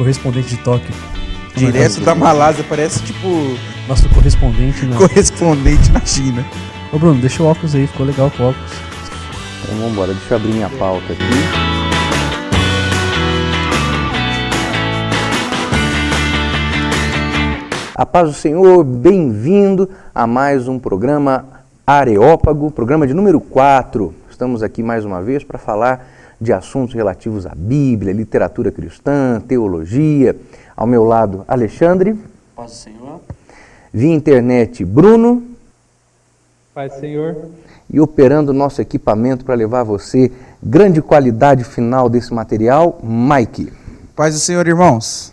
correspondente de Tóquio. Direto da Malásia, parece tipo... Nosso correspondente na... correspondente na China. Ô Bruno, deixa o óculos aí, ficou legal com o óculos. Então vamos embora, deixa eu abrir minha pauta aqui. A paz do Senhor, bem-vindo a mais um programa Areópago, programa de número 4. Estamos aqui mais uma vez para falar de assuntos relativos à Bíblia, literatura cristã, teologia. Ao meu lado, Alexandre. Paz do Senhor. Via internet, Bruno. Paz do Senhor. E operando nosso equipamento para levar a você grande qualidade final desse material, Mike. Paz do Senhor, irmãos.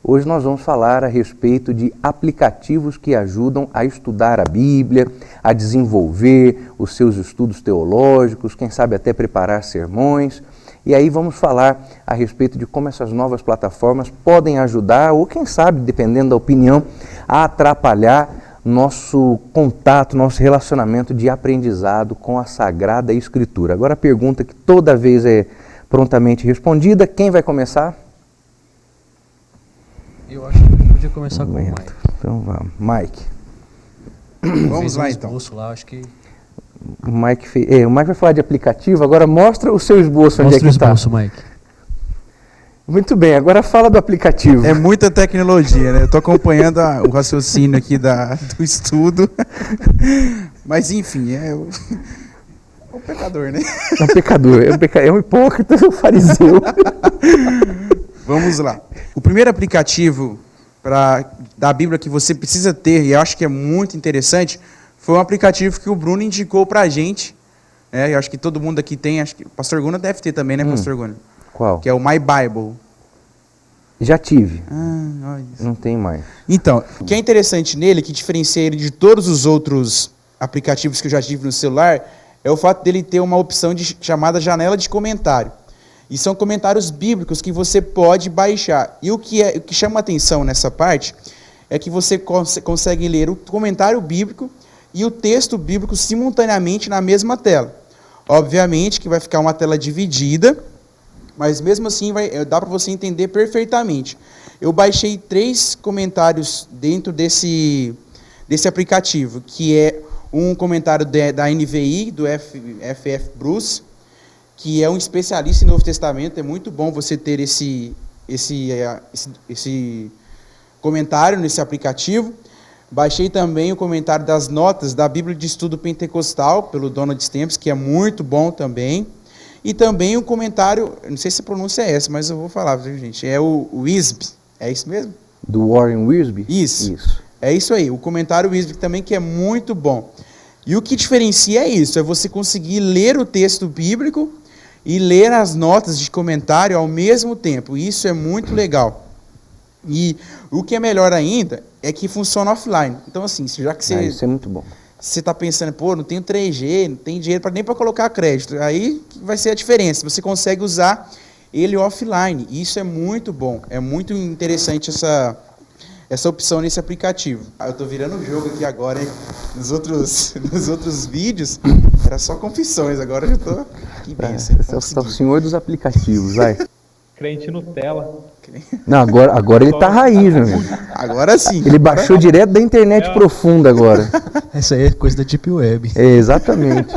Hoje nós vamos falar a respeito de aplicativos que ajudam a estudar a Bíblia, a desenvolver os seus estudos teológicos, quem sabe até preparar sermões. E aí vamos falar a respeito de como essas novas plataformas podem ajudar, ou quem sabe, dependendo da opinião, a atrapalhar nosso contato, nosso relacionamento de aprendizado com a Sagrada Escritura. Agora a pergunta que toda vez é prontamente respondida, quem vai começar? Eu acho que podia começar com o Mike. Então vamos, Mike. Vamos lá então. Lá, acho que... O Mike vai falar de aplicativo, agora mostra o seu esboço. Mostra onde é que está. Mostra o esboço, Mike. Muito bem, agora fala do aplicativo. É muita tecnologia, né? Eu estou acompanhando o raciocínio aqui do estudo. Mas enfim, é um pecador, né? É um pecador, é um hipócrita, é um fariseu. Vamos lá. O primeiro aplicativo da Bíblia que você precisa ter, e eu acho que é muito interessante, foi um aplicativo que o Bruno indicou pra gente. Eu acho que todo mundo aqui tem, acho que o Pastor Guna deve ter também, né, Pastor Guna? Qual? Que é o My Bible. Já tive. Olha isso. Não tem mais. Então, o que é interessante nele, que diferencia ele de todos os outros aplicativos que eu já tive no celular, é o fato dele ter uma opção chamada janela de comentário. E são comentários bíblicos que você pode baixar. E o que chama a atenção nessa parte é que você consegue ler o comentário bíblico e o texto bíblico simultaneamente na mesma tela. Obviamente que vai ficar uma tela dividida, mas mesmo assim dá para você entender perfeitamente. Eu baixei 3 comentários dentro desse aplicativo, que é um comentário da NVI, do F.F. Bruce, que é um especialista em Novo Testamento. É muito bom você ter esse comentário nesse aplicativo. Baixei também o comentário das notas da Bíblia de Estudo Pentecostal, pelo Donald Stamps, que é muito bom também. E também o comentário, não sei se a pronúncia é essa, mas eu vou falar, viu, gente? É o Wisby. É isso mesmo? Do Warren Wiersbe? Isso. É isso aí. O comentário Wisby também, que é muito bom. E o que diferencia é isso, é você conseguir ler o texto bíblico e ler as notas de comentário ao mesmo tempo. Isso é muito legal. E o que é melhor ainda é que funciona offline. Então, assim, já que você... isso é muito bom. Você está pensando, não tenho 3G, não tem dinheiro nem para colocar crédito. Aí vai ser a diferença. Você consegue usar ele offline. Isso é muito bom. É muito interessante essa opção nesse aplicativo. Eu estou virando o jogo aqui agora, hein? Nos outros vídeos era só confissões. Agora eu já estou... Que bênção. Esse é o senhor dos aplicativos, vai. Crente Nutella. Não, agora ele tá raiz, meu amigo. Agora sim. Ele baixou direto da internet profunda agora. Essa aí é coisa da Deep Web. É, exatamente.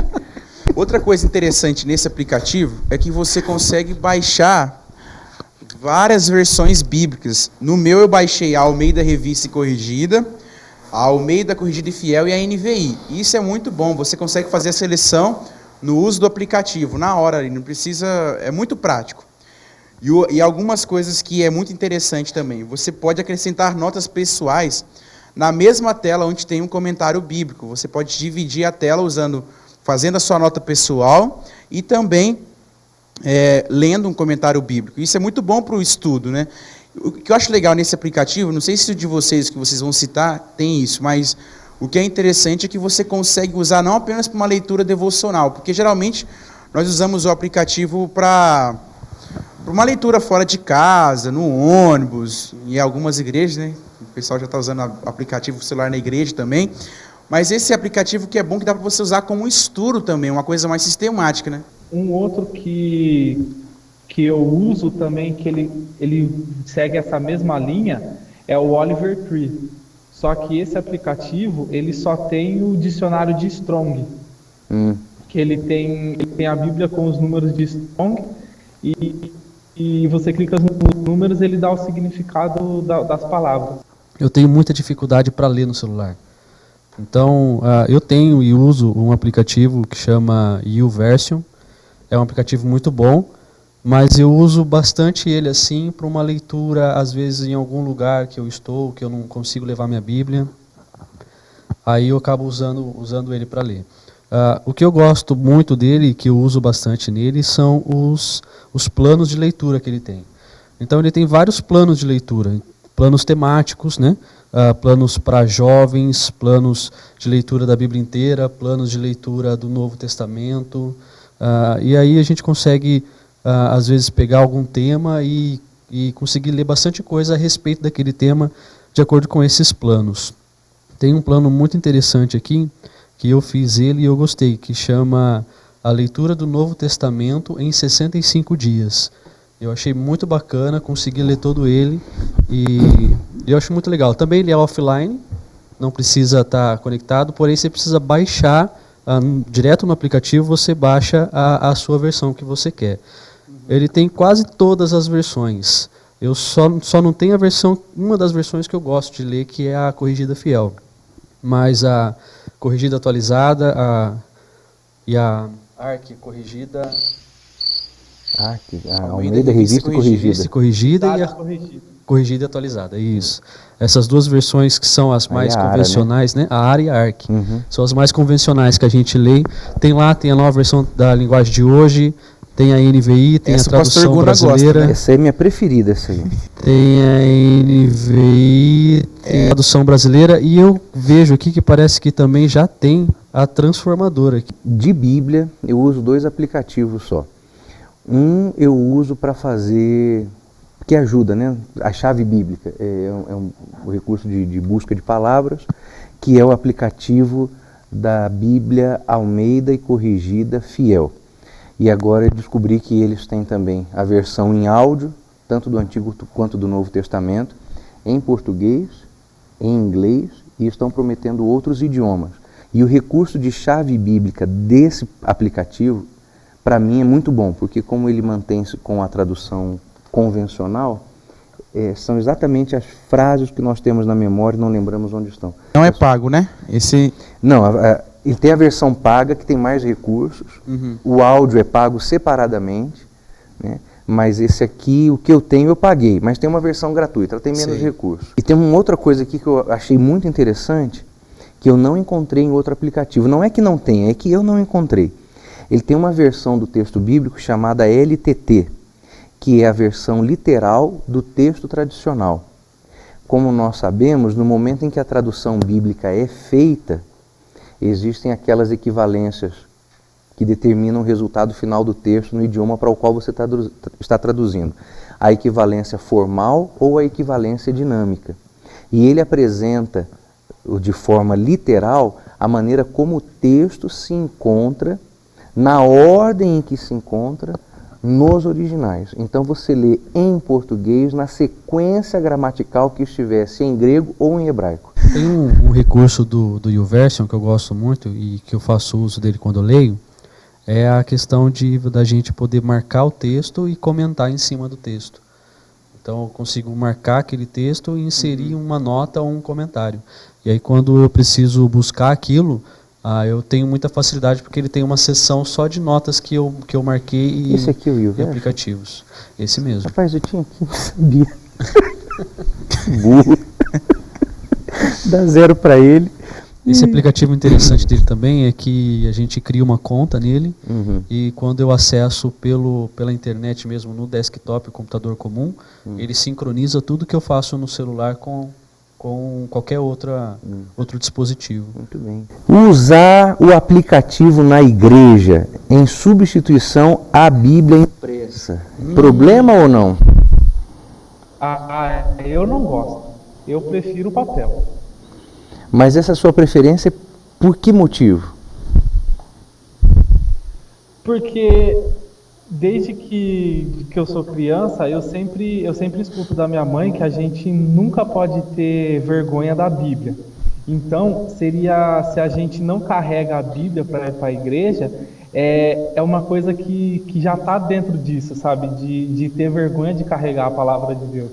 Outra coisa interessante nesse aplicativo é que você consegue baixar várias versões bíblicas. No meu eu baixei a Almeida Revista e Corrigida, a Almeida Corrigida e Fiel e a NVI. Isso é muito bom, você consegue fazer a seleção no uso do aplicativo, na hora, não precisa, é muito prático. E algumas coisas que é muito interessante também, você pode acrescentar notas pessoais na mesma tela onde tem um comentário bíblico. Você pode dividir a tela fazendo a sua nota pessoal e também lendo um comentário bíblico. Isso é muito bom para o estudo, né? O que eu acho legal nesse aplicativo, não sei se o de vocês que vocês vão citar tem isso, mas o que é interessante é que você consegue usar não apenas para uma leitura devocional, porque geralmente nós usamos o aplicativo para uma leitura fora de casa, no ônibus, em algumas igrejas, né? O pessoal já está usando o aplicativo celular na igreja também. Mas esse aplicativo que é bom, que dá para você usar como estudo também, uma coisa mais sistemática, né? Um outro que que eu uso também, que ele segue essa mesma linha, é o Oliver Tree. Só que esse aplicativo, ele só tem o dicionário de Strong. Que ele tem a Bíblia com os números de Strong e você clica nos números, ele dá o significado das palavras. Eu tenho muita dificuldade para ler no celular. Então, eu tenho e uso um aplicativo que chama YouVersion. É um aplicativo muito bom, mas eu uso bastante ele assim para uma leitura, às vezes em algum lugar que eu estou, que eu não consigo levar minha Bíblia. Aí eu acabo usando ele para ler. O que eu gosto muito dele, que eu uso bastante nele, são os planos de leitura que ele tem. Então ele tem vários planos de leitura, planos temáticos, né? Planos para jovens, planos de leitura da Bíblia inteira, planos de leitura do Novo Testamento. E aí a gente consegue, às vezes, pegar algum tema e conseguir ler bastante coisa a respeito daquele tema, de acordo com esses planos. Tem um plano muito interessante aqui, que eu fiz ele e eu gostei, que chama A Leitura do Novo Testamento em 65 Dias. Eu achei muito bacana, consegui ler todo ele e eu acho muito legal. Também ele é offline, não precisa estar conectado, porém você precisa baixar, direto no aplicativo você baixa a sua versão que você quer. Ele tem quase todas as versões. Eu só não tenho uma das versões que eu gosto de ler, que é a Corrigida Fiel. Mas a Corrigida Atualizada e a ARC Corrigida... Almeida Revista Corrigida e a Corrigida e Atualizada, isso. Essas duas versões que são as mais convencionais, né? A ARA e a ARC. São as mais convencionais que a gente lê. Tem a nova versão da linguagem de hoje, tem a NVI, tem a tradução brasileira. Gosta, né? Essa é a minha preferida, essa aí. Tem a NVI, tem a tradução brasileira, e eu vejo aqui que parece que também já tem a transformadora. De Bíblia, eu uso 2 aplicativos só. Um eu uso para fazer, que ajuda, né? A chave bíblica, o recurso de busca de palavras, que é o aplicativo da Bíblia Almeida e Corrigida Fiel. E agora eu descobri que eles têm também a versão em áudio, tanto do Antigo quanto do Novo Testamento, em português, em inglês, e estão prometendo outros idiomas. E o recurso de chave bíblica desse aplicativo, para mim, é muito bom, porque como ele mantém-se com a tradução convencional, são exatamente as frases que nós temos na memória e não lembramos onde estão. Não é pago, né? Não, ele tem a versão paga, que tem mais recursos. O áudio é pago separadamente, né? Mas esse aqui, o que eu tenho, eu paguei. Mas tem uma versão gratuita, ela tem menos recursos. E tem uma outra coisa aqui que eu achei muito interessante, que eu não encontrei em outro aplicativo. Não é que não tenha, é que eu não encontrei. Ele tem uma versão do texto bíblico chamada LTT, que é a versão literal do texto tradicional. Como nós sabemos, no momento em que a tradução bíblica é feita, existem aquelas equivalências que determinam o resultado final do texto no idioma para o qual você está traduzindo. A equivalência formal ou a equivalência dinâmica. E ele apresenta, de forma literal, a maneira como o texto se encontra na ordem em que se encontra nos originais. Então você lê em português na sequência gramatical que estivesse em grego ou em hebraico. Tem um recurso do YouVersion que eu gosto muito e que eu faço uso dele quando eu leio, é a questão da gente poder marcar o texto e comentar em cima do texto. Então eu consigo marcar aquele texto e inserir uma nota ou um comentário. E aí quando eu preciso buscar aquilo, eu tenho muita facilidade, porque ele tem uma seção só de notas que eu marquei Esse aqui é o YouVersion? E aplicativos. Esse mesmo. Rapaz, eu tinha aqui, não sabia. Burro. Dá 0 para ele. Esse aplicativo interessante dele também é que a gente cria uma conta nele e quando eu acesso pela internet mesmo, no desktop, computador comum, ele sincroniza tudo que eu faço no celular com qualquer outro dispositivo. Muito bem. Usar o aplicativo na igreja em substituição à Bíblia impressa. Problema ou não? Eu não gosto. Eu prefiro o papel. Mas essa sua preferência, por que motivo? Porque Desde que eu sou criança, eu sempre escuto da minha mãe que a gente nunca pode ter vergonha da Bíblia. Então, seria, se a gente não carrega a Bíblia para ir para a igreja, é uma coisa que já está dentro disso, sabe? De ter vergonha de carregar a palavra de Deus.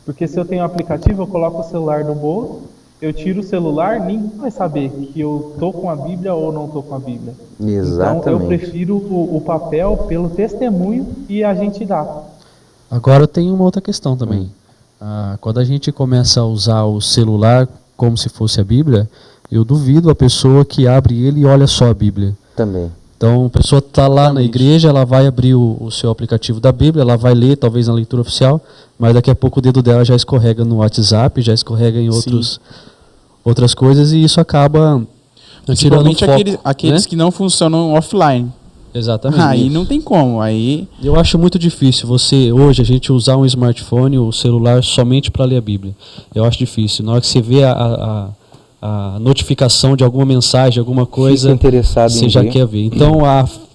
Porque se eu tenho um aplicativo, eu coloco o celular no bolso, eu tiro o celular, ninguém vai saber que eu estou com a Bíblia ou não estou com a Bíblia. Exatamente. Então, eu prefiro o papel pelo testemunho que a gente dá. Agora tem uma outra questão também. Quando a gente começa a usar o celular como se fosse a Bíblia, eu duvido a pessoa que abre ele e olha só a Bíblia. Também. Então, a pessoa está lá na igreja, ela vai abrir o seu aplicativo da Bíblia, ela vai ler, talvez na leitura oficial, mas daqui a pouco o dedo dela já escorrega no WhatsApp, já escorrega em outras coisas, e isso acaba tirando o Principalmente foco, aqueles né? que não funcionam offline. Exatamente. Aí não tem como. Aí Eu acho muito difícil hoje, a gente usar um smartphone ou celular somente para ler a Bíblia. Eu acho difícil. Na hora que você vê a notificação de alguma mensagem, alguma coisa, Fica interessado você em já ver. quer ver. Então,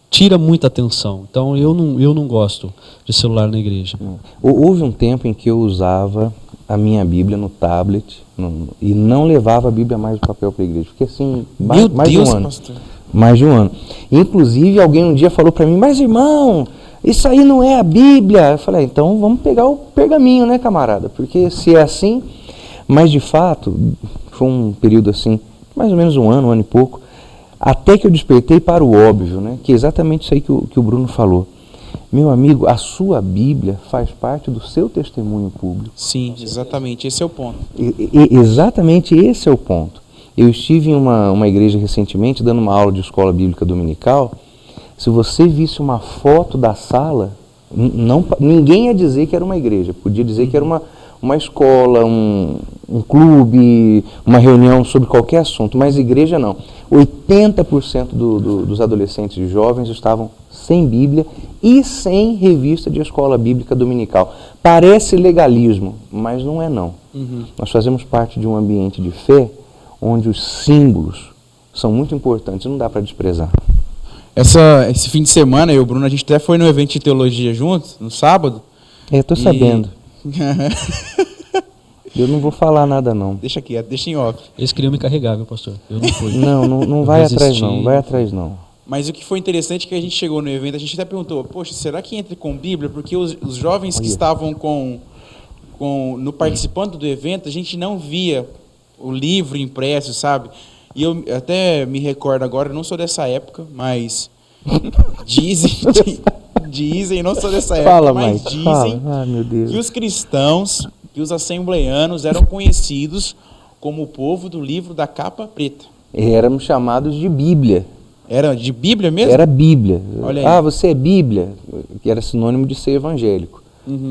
tira muita atenção. Então, eu não gosto de celular na igreja. Houve um tempo em que eu usava a minha Bíblia no tablet e não levava a Bíblia mais de papel para a igreja. Fiquei assim, mais de um ano. pastor. Mais de um ano. Inclusive, alguém um dia falou para mim, mas irmão, isso aí não é a Bíblia. Eu falei, então vamos pegar o pergaminho, né, camarada? Porque se é assim... Mas, de fato, foi um período assim, mais ou menos um ano e pouco, até que eu despertei para o óbvio, né? Que é exatamente isso aí que o Bruno falou. Meu amigo, a sua Bíblia faz parte do seu testemunho público. Sim, exatamente. Esse é o ponto. Exatamente esse é o ponto. Eu estive em uma igreja recentemente, dando uma aula de escola bíblica dominical. Se você visse uma foto da sala, ninguém ia dizer que era uma igreja. Podia dizer que era uma escola, um clube, uma reunião sobre qualquer assunto, mas igreja não. 80% dos adolescentes e jovens estavam sem Bíblia e sem revista de escola bíblica dominical. Parece legalismo, mas não é não. Nós fazemos parte de um ambiente de fé onde os símbolos são muito importantes, não dá para desprezar. Esse fim de semana, eu e o Bruno, a gente até foi no evento de teologia juntos, no sábado. Estou sabendo. Eu não vou falar nada não. Deixa aqui, deixa em off. Eles queriam me carregar, meu pastor. Eu não fui. Não vai atrás não, vai atrás não. Mas o que foi interessante é que a gente chegou no evento, a gente até perguntou, poxa, será que entra com Bíblia? Porque os jovens que estavam no participando do evento, a gente não via o livro impresso, sabe? E eu até me recordo agora, eu não sou dessa época, mas dizem, não sou dessa época, Fala, mas Mike, dizem fala. Meu Deus. que os cristãos, que os assembleanos eram conhecidos como o povo do livro da capa preta. Éramos chamados de Bíblia. Era de Bíblia mesmo? Era Bíblia. Olha aí. Você é Bíblia, que era sinônimo de ser evangélico.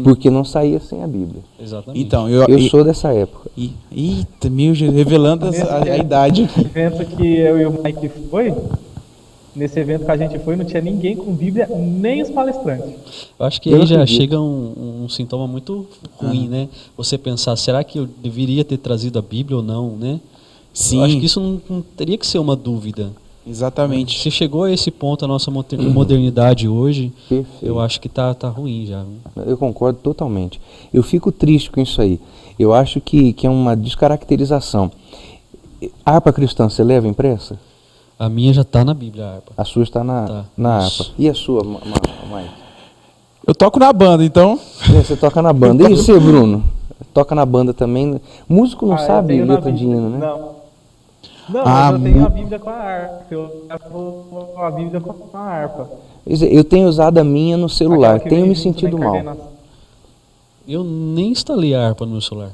Porque não saía sem a Bíblia. Exatamente. Então, Eu sou dessa época. Eita, revelando a idade aqui. Evento que eu e o Mike nesse evento que a gente foi, não tinha ninguém com Bíblia, nem os palestrantes. Eu acho que Eu aí já acredito. chega um sintoma muito ruim, né? Você pensar, será que eu deveria ter trazido a Bíblia ou não, né? Sim. Eu acho que isso não teria que ser uma dúvida. Exatamente. Se chegou a esse ponto a nossa modernidade hoje, Perfeito. eu acho que tá ruim já. Viu? Eu concordo totalmente. Eu fico triste com isso aí. Eu acho que é uma descaracterização. A harpa cristã, você leva impressa? A minha já está na Bíblia, a harpa. A sua está na harpa. Isso. E a sua, Mike? Eu toco na banda, então. Você toca na banda. E você, Bruno? Toca na banda também? Músico não eu sabe tenho na letra de Bíblia. hino, né? Não, mas eu tenho a Bíblia com a harpa. Eu levo a Bíblia com a harpa. Quer dizer, eu tenho usado a minha no celular. Aquela que Tenho vem me junto, sentido né, mal. carregando Eu nem instalei a harpa no meu celular.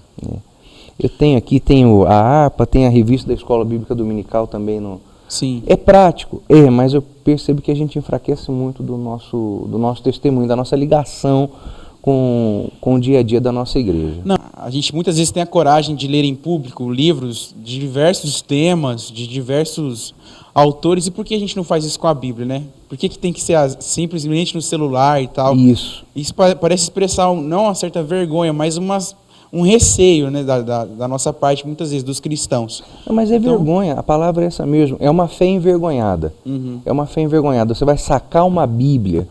Eu tenho aqui, tenho a harpa, tem a revista da Escola Bíblica Dominical também no... Sim. É prático, mas eu percebo que a gente enfraquece muito do nosso testemunho, da nossa ligação com o dia a dia da nossa igreja. Não, a gente muitas vezes tem a coragem de ler em público livros de diversos temas, de diversos autores, e por que a gente não faz isso com a Bíblia, né? Por que tem que ser simplesmente no celular e tal? Isso. Isso parece expressar não uma certa vergonha, mas um receio, né, da nossa parte, muitas vezes, dos cristãos. Não, mas é vergonha, a palavra é essa mesmo, é uma fé envergonhada. É uma fé envergonhada. Você vai sacar uma Bíblia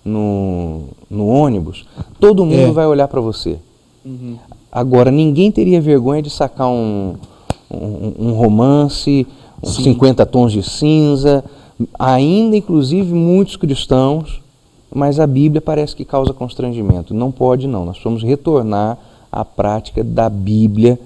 no ônibus, todo mundo vai olhar para você. Agora, ninguém teria vergonha de sacar um romance, uns 50 tons de cinza, ainda inclusive muitos cristãos, mas a Bíblia parece que causa constrangimento. Não pode não, nós vamos retornar à prática da Bíblia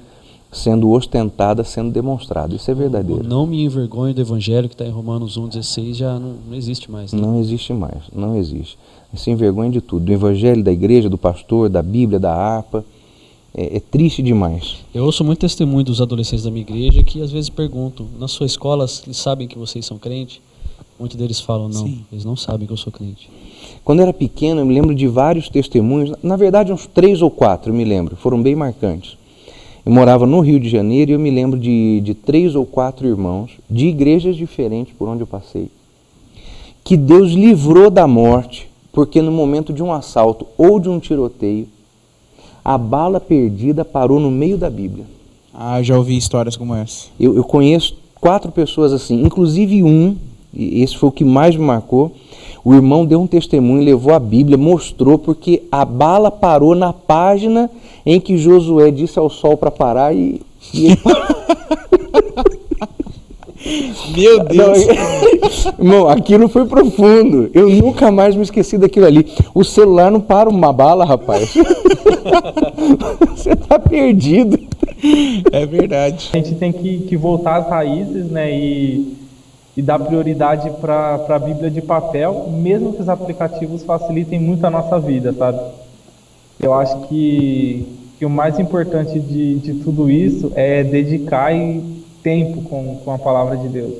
sendo ostentada, sendo demonstrada. Isso é verdadeiro. Não me envergonhe do Evangelho que está em Romanos 1,16 já não existe mais. Né? Não existe mais, não existe. Se envergonha de tudo, do Evangelho, da igreja, do pastor, da Bíblia, da harpa. É triste demais. Eu ouço muito testemunho dos adolescentes da minha igreja que às vezes perguntam, na sua escola eles sabem que vocês são crente? Muitos deles falam, não, eles não sabem que eu sou crente. Quando eu era pequeno, eu me lembro de vários testemunhos, na verdade uns 3 ou 4 eu me lembro, foram bem marcantes. Eu morava no Rio de Janeiro e eu me lembro de 3 ou 4 irmãos, de igrejas diferentes por onde eu passei, que Deus livrou da morte, porque no momento de um assalto ou de um tiroteio, a bala perdida parou no meio da Bíblia. Ah, já ouvi histórias como essa. Eu conheço 4 pessoas assim, inclusive e esse foi o que mais me marcou, o irmão deu um testemunho, levou a Bíblia, mostrou, porque a bala parou na página em que Josué disse ao sol para parar e ele parou. Meu Deus! Irmão, aquilo foi profundo. Eu nunca mais me esqueci daquilo ali. O celular não para uma bala, rapaz. Você está perdido. É verdade. A gente tem que voltar às raízes, né, e dar prioridade para a Bíblia de papel, mesmo que os aplicativos facilitem muito a nossa vida, sabe? Eu acho que o mais importante de tudo isso é dedicar tempo com a palavra de Deus.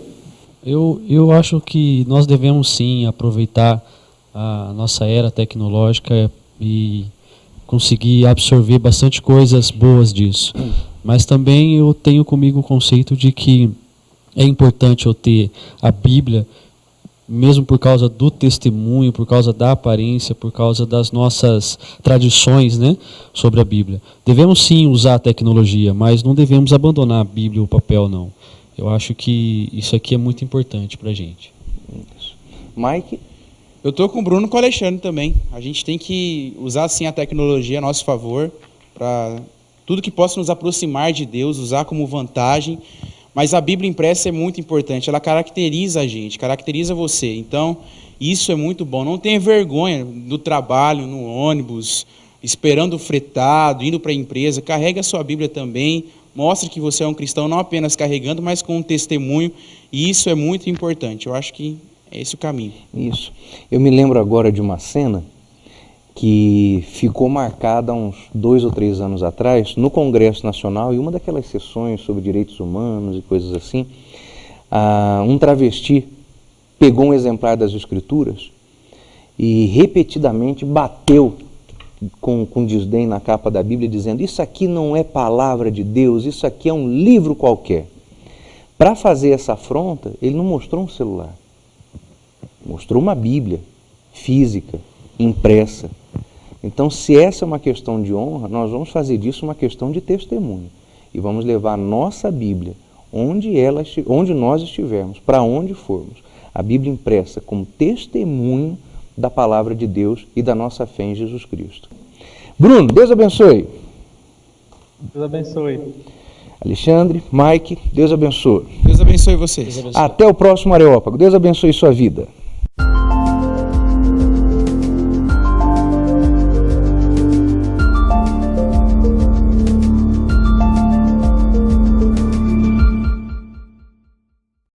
Eu acho que nós devemos sim aproveitar a nossa era tecnológica e conseguir absorver bastante coisas boas disso. Mas também eu tenho comigo o conceito de que é importante eu ter a Bíblia, mesmo por causa do testemunho, por causa da aparência, por causa das nossas tradições, né, sobre a Bíblia. Devemos sim usar a tecnologia, mas não devemos abandonar a Bíblia, o papel, não. Eu acho que isso aqui é muito importante para a gente. Mike? Eu estou com o Bruno e com o Alexandre também. A gente tem que usar sim a tecnologia a nosso favor, para tudo que possa nos aproximar de Deus, usar como vantagem. Mas a Bíblia impressa é muito importante, ela caracteriza a gente, caracteriza você. Então, isso é muito bom. Não tenha vergonha do trabalho, no ônibus, esperando o fretado, indo para a empresa. Carregue a sua Bíblia também. Mostre que você é um cristão, não apenas carregando, mas com um testemunho. E isso é muito importante. Eu acho que é esse o caminho. Isso. Eu me lembro agora de uma cena que ficou marcada há uns 2 ou 3 anos atrás, no Congresso Nacional, e uma daquelas sessões sobre direitos humanos e coisas assim, um travesti pegou um exemplar das Escrituras e repetidamente bateu com desdém na capa da Bíblia, dizendo: isso aqui não é palavra de Deus, isso aqui é um livro qualquer. Para fazer essa afronta, ele não mostrou um celular, mostrou uma Bíblia física, impressa. Então, se essa é uma questão de honra, nós vamos fazer disso uma questão de testemunho. E vamos levar a nossa Bíblia, onde nós estivermos, para onde formos. A Bíblia impressa como testemunho da palavra de Deus e da nossa fé em Jesus Cristo. Bruno, Deus abençoe. Deus abençoe. Alexandre, Mike, Deus abençoe. Deus abençoe vocês. Até o próximo Areópago. Deus abençoe sua vida.